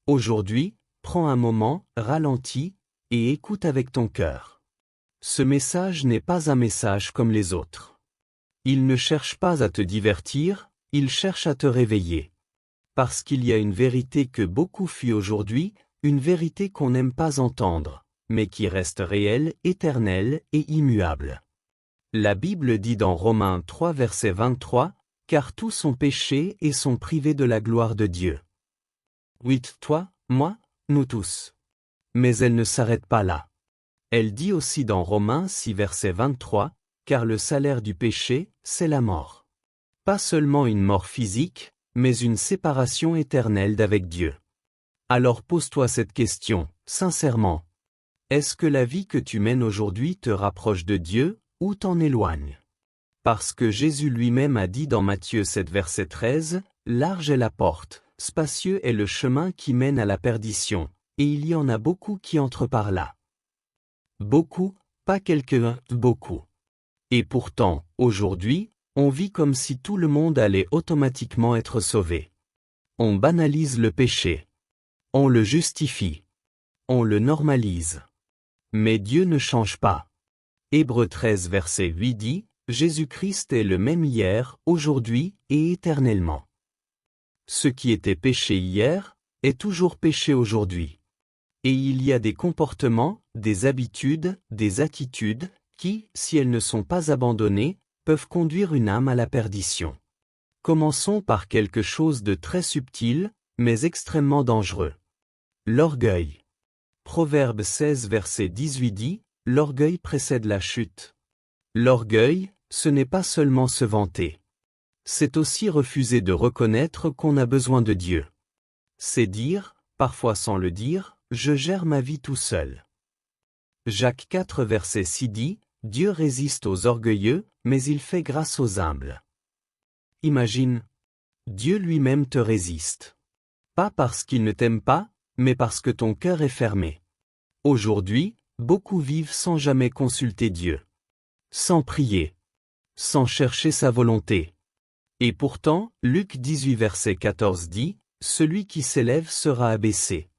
Aujourd'hui, prends un moment, ralentis, et écoute avec ton cœur. Ce message n'est pas un message comme les autres. Il ne cherche pas à te divertir, il cherche à te réveiller. Parce qu'il y a une vérité que beaucoup fuient aujourd'hui, une vérité qu'on n'aime pas entendre, mais qui reste réelle, éternelle et immuable. La Bible dit dans Romains 3 verset 23, « Car tous sont péchés et sont privés de la gloire de Dieu. » Oui, toi, moi, nous tous. Mais elle ne s'arrête pas là. Elle dit aussi dans Romains 6 verset 23, « Car le salaire du péché, c'est la mort. » Pas seulement une mort physique, mais une séparation éternelle d'avec Dieu. Alors pose-toi cette question, sincèrement. Est-ce que la vie que tu mènes aujourd'hui te rapproche de Dieu, ou t'en éloigne? Parce que Jésus lui-même a dit dans Matthieu 7 verset 13, « Large est la porte, spacieux est le chemin qui mène à la perdition, et il y en a beaucoup qui entrent par là. » Beaucoup, pas quelques-uns, beaucoup. Et pourtant, aujourd'hui, on vit comme si tout le monde allait automatiquement être sauvé. On banalise le péché. On le justifie. On le normalise. Mais Dieu ne change pas. Hébreux 13 verset 8 dit, « Jésus-Christ est le même hier, aujourd'hui et éternellement. » Ce qui était péché hier, est toujours péché aujourd'hui. Et il y a des comportements, des habitudes, des attitudes, qui, si elles ne sont pas abandonnées, peuvent conduire une âme à la perdition. Commençons par quelque chose de très subtil, mais extrêmement dangereux. L'orgueil. Proverbe 16 verset 18 dit, « L'orgueil précède la chute. » L'orgueil, ce n'est pas seulement se vanter. C'est aussi refuser de reconnaître qu'on a besoin de Dieu. C'est dire, parfois sans le dire, « Je gère ma vie tout seul. » Jacques 4 verset 6 dit, « Dieu résiste aux orgueilleux, mais il fait grâce aux humbles. » Imagine. Dieu lui-même te résiste. Pas parce qu'il ne t'aime pas, mais parce que ton cœur est fermé. Aujourd'hui, beaucoup vivent sans jamais consulter Dieu. Sans prier. Sans chercher sa volonté. Et pourtant, Luc 18 verset 14 dit, « Celui qui s'élève sera abaissé. »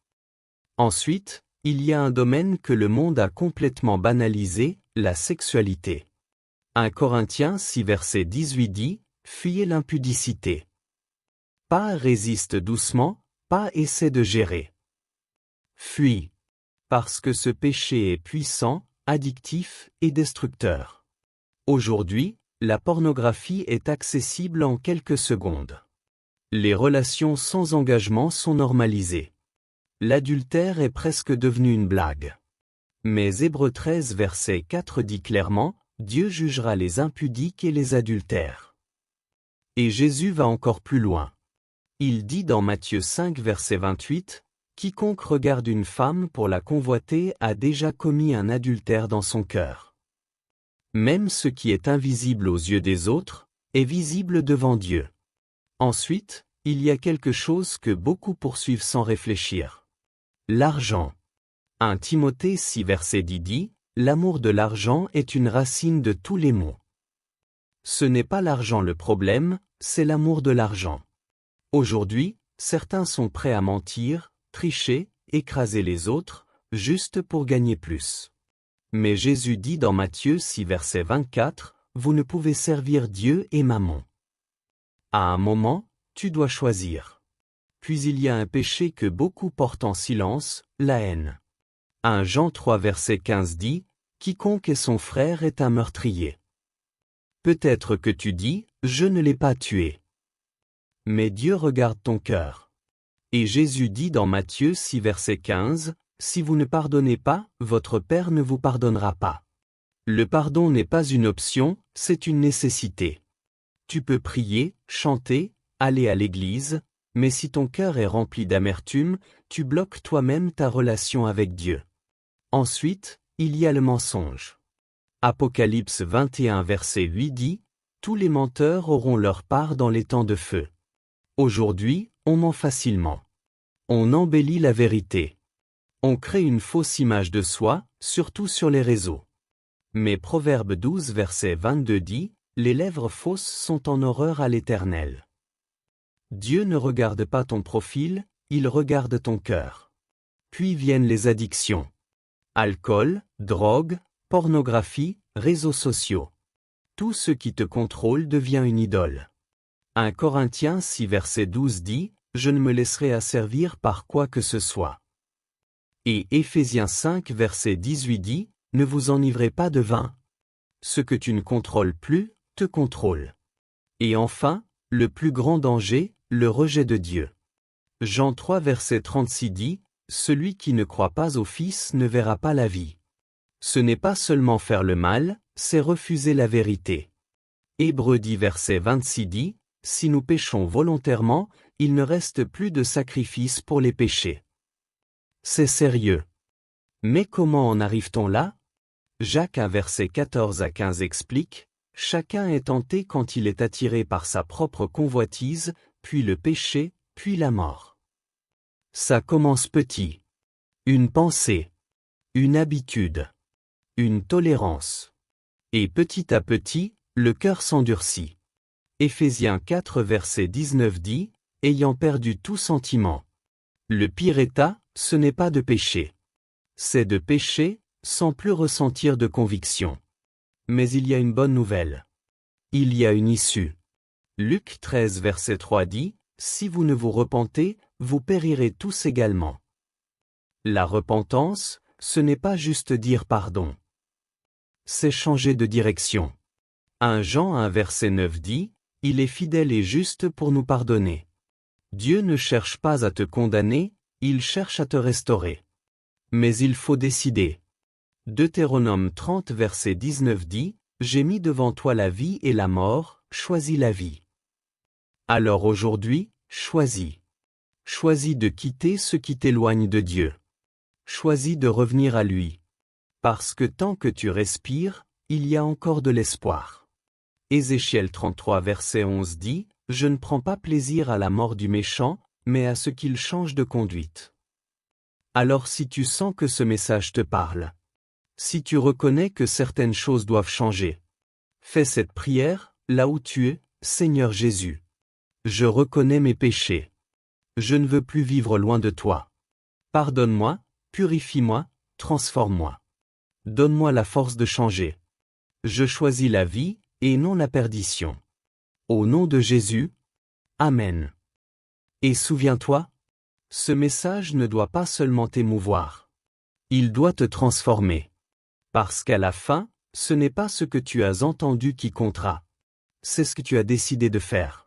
Ensuite, il y a un domaine que le monde a complètement banalisé, la sexualité. 1 Corinthiens 6 verset 18 dit, « Fuyez l'impudicité. » Pas résiste doucement, pas essaie de gérer. Fuis. Parce que ce péché est puissant, addictif et destructeur. Aujourd'hui, la pornographie est accessible en quelques secondes. Les relations sans engagement sont normalisées. L'adultère est presque devenu une blague. Mais Hébreux 13 verset 4 dit clairement, « Dieu jugera les impudiques et les adultères. » Et Jésus va encore plus loin. Il dit dans Matthieu 5 verset 28, « Quiconque regarde une femme pour la convoiter a déjà commis un adultère dans son cœur. » Même ce qui est invisible aux yeux des autres, est visible devant Dieu. Ensuite, il y a quelque chose que beaucoup poursuivent sans réfléchir. L'argent. 1 Timothée 6 verset 10 dit, « L'amour de l'argent est une racine de tous les maux. » Ce n'est pas l'argent le problème, c'est l'amour de l'argent. Aujourd'hui, certains sont prêts à mentir, tricher, écraser les autres, juste pour gagner plus. Mais Jésus dit dans Matthieu 6 verset 24, « Vous ne pouvez servir Dieu et Mammon. » À un moment, tu dois choisir. Puis il y a un péché que beaucoup portent en silence, la haine. 1 Jean 3 verset 15 dit, « Quiconque est son frère est un meurtrier. » Peut-être que tu dis, « Je ne l'ai pas tué. » Mais Dieu regarde ton cœur. Et Jésus dit dans Matthieu 6 verset 15, « Si vous ne pardonnez pas, votre Père ne vous pardonnera pas. » Le pardon n'est pas une option, c'est une nécessité. Tu peux prier, chanter, aller à l'église, mais si ton cœur est rempli d'amertume, tu bloques toi-même ta relation avec Dieu. Ensuite, il y a le mensonge. Apocalypse 21 verset 8 dit, « Tous les menteurs auront leur part dans les temps de feu. » Aujourd'hui, on ment facilement. On embellit la vérité. On crée une fausse image de soi, surtout sur les réseaux. Mais Proverbe 12 verset 22 dit, « Les lèvres fausses sont en horreur à l'Éternel. » Dieu ne regarde pas ton profil, il regarde ton cœur. Puis viennent les addictions. Alcool, drogue, pornographie, réseaux sociaux. Tout ce qui te contrôle devient une idole. 1 Corinthiens 6 verset 12 dit, « Je ne me laisserai asservir par quoi que ce soit. » Et Éphésiens 5 verset 18 dit, « Ne vous enivrez pas de vin. Ce que tu ne contrôles plus, te contrôle. » Et enfin, le plus grand danger, le rejet de Dieu. Jean 3 verset 36 dit, « Celui qui ne croit pas au Fils ne verra pas la vie. » Ce n'est pas seulement faire le mal, c'est refuser la vérité. Hébreux 10 verset 26 dit, « Si nous péchons volontairement, il ne reste plus de sacrifice pour les péchés. » C'est sérieux. Mais comment en arrive-t-on là? Jacques 1 verset 14 à 15 explique, « Chacun est tenté quand il est attiré par sa propre convoitise, puis le péché, puis la mort. » Ça commence petit. Une pensée. Une habitude. Une tolérance. Et petit à petit, le cœur s'endurcit. Éphésiens 4 verset 19 dit, « Ayant perdu tout sentiment. » Le pire état, ce n'est pas de pécher. C'est de pécher, sans plus ressentir de conviction. Mais il y a une bonne nouvelle. Il y a une issue. Luc 13 verset 3 dit, « Si vous ne vous repentez, vous périrez tous également. » La repentance, ce n'est pas juste dire pardon. C'est changer de direction. 1 Jean 1 verset 9 dit, « Il est fidèle et juste pour nous pardonner. » Dieu ne cherche pas à te condamner, il cherche à te restaurer. Mais il faut décider. Deutéronome 30 verset 19 dit, « J'ai mis devant toi la vie et la mort, choisis la vie. » Alors aujourd'hui, choisis. Choisis de quitter ce qui t'éloigne de Dieu. Choisis de revenir à lui. Parce que tant que tu respires, il y a encore de l'espoir. Ézéchiel 33 verset 11 dit, « Je ne prends pas plaisir à la mort du méchant, mais à ce qu'il change de conduite. » Alors si tu sens que ce message te parle, si tu reconnais que certaines choses doivent changer, fais cette prière, là où tu es, Seigneur Jésus. Je reconnais mes péchés. Je ne veux plus vivre loin de toi. Pardonne-moi, purifie-moi, transforme-moi. Donne-moi la force de changer. Je choisis la vie, et non la perdition. Au nom de Jésus, Amen. Et souviens-toi, ce message ne doit pas seulement t'émouvoir. Il doit te transformer. Parce qu'à la fin, ce n'est pas ce que tu as entendu qui comptera. C'est ce que tu as décidé de faire.